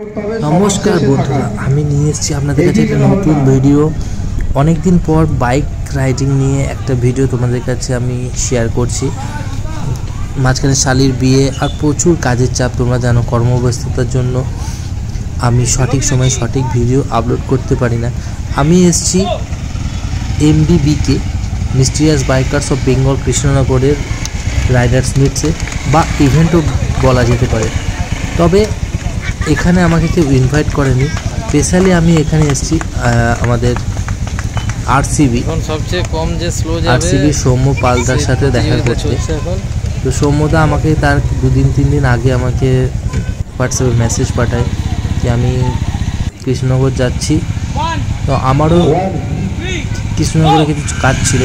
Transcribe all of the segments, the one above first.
নমস্কার বন্ধুরা, আমি নিয়ে এসেছি আপনাদের কাছে একটা নতুন ভিডিও। অনেক দিন পর বাইক রাইডিং নিয়ে একটা ভিডিও তোমাদের কাছে আমি শেয়ার করছি। মাঝখানে শালির বিয়ে আর প্রচুর কাজের চাপ, তোমরা জানো কর্মব্যস্ততার জন্য আমি সঠিক সময়ে সঠিক ভিডিও আপলোড করতে পারি না। আমি এসেছি MBBK mysterious bikers of Bengal কৃষ্ণনগরের রাইডার্স মিটসে বা ইভেন্টও বলা যেতে পারে। তবে এখানে আমাকে কেউ ইনভাইট করেনি, স্পেশালি আমি এখানে এসেছি আমাদের RCB সবচেয়ে কম যে স্লো যাবে RCB সৌম্য পালদার সাথে দেখা করতে। তো সৌম্যদা আমাকে তার 2-3 দিন আগে আমাকে হোয়াটসঅ্যাপে মেসেজ পাঠায় যে আমি কৃষ্ণনগর যাচ্ছি। তো আমারও কৃষ্ণনগরে কিছু কাজ ছিল,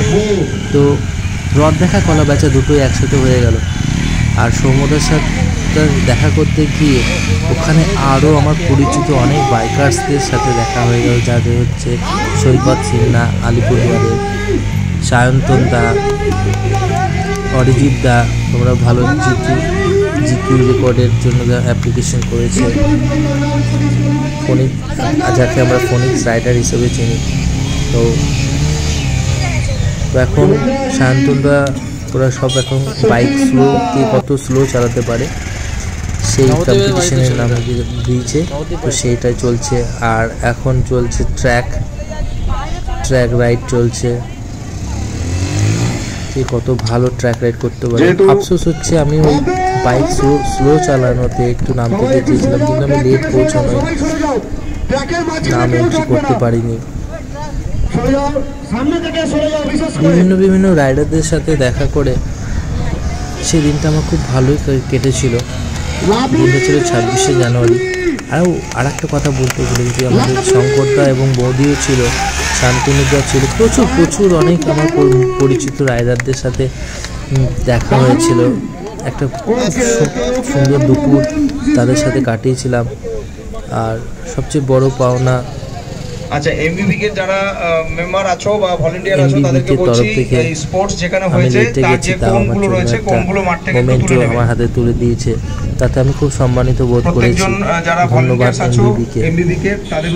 তো রথ দেখা কলা বেচা দুটোই একসাথে হয়ে গেল। আর সৌম্যদার সাথে দেখা করতে গিয়ে ওখানে আরও আমার পরিচিত অনেক বাইকার্সদের সাথে দেখা হয়ে গেল, যাদের হচ্ছে সৈকত সিনহা আলিপুরদুয়ারের, সায়ন্তন দা, অরিজিৎ দা, তোমরা ভালো জিকিউ রেকর্ডের জন্য অ্যাপ্লিকেশন করেছে, ফোনিক যাকে আমরা ফোনিক্স রাইডার হিসেবে চিনি। তো এখন সায়ন্তনদা ওরা সব এখন বাইক কে কত স্লো চালাতে পারে সেই কম্পিটিশনের নাম দিয়েছে, তো সেইটাই চলছে। আর এখন চলছে ট্র্যাক রাইড চলছে, কে কত ভালো ট্র্যাক রাইড করতে পারে। আফসোস হচ্ছে আমি ওই বাইক স্লো চালানোতে একটু নামতে চেয়েছিলাম, কিন্তু আমি লেট পৌঁছানোয় নাম এন্ট্রি করতে পারিনি। বিভিন্ন রাইডারদের সাথে দেখা করে সেই দিনটা আমার খুব ভালোই কেটেছিল। দিনটা ছিল 26শে জানুয়ারি। আর একটা কথা বলতে ভুলে গেছি, আমাদের শঙ্করদা এবং বৌদিও ছিল, শান্তনুদা ছিল, প্রচুর অনেক আমার পরিচিত রাইডারদের সাথে দেখা হয়েছিল। একটা খুব সুন্দর দুপুর তাদের সাথে কাটিয়েছিলাম। আর সবচেয়ে বড় পাওনা, আচ্ছা MBBK যারা মেম্বার আছো বা ভলান্টিয়ার আছো তাদেরকে বলছি এই স্পোর্টস যেখানে হয়েছে তার যে কোনগুলো রয়েছে কোনগুলো মাঠ থেকে তুলে নেবে, আমার হাতে তুলে দিয়েছে, তাতে আমি খুব সম্মানিত বোধ করেছি। প্রত্যেকজন যারা ভলান্টিয়ার আছো MBBK তাদের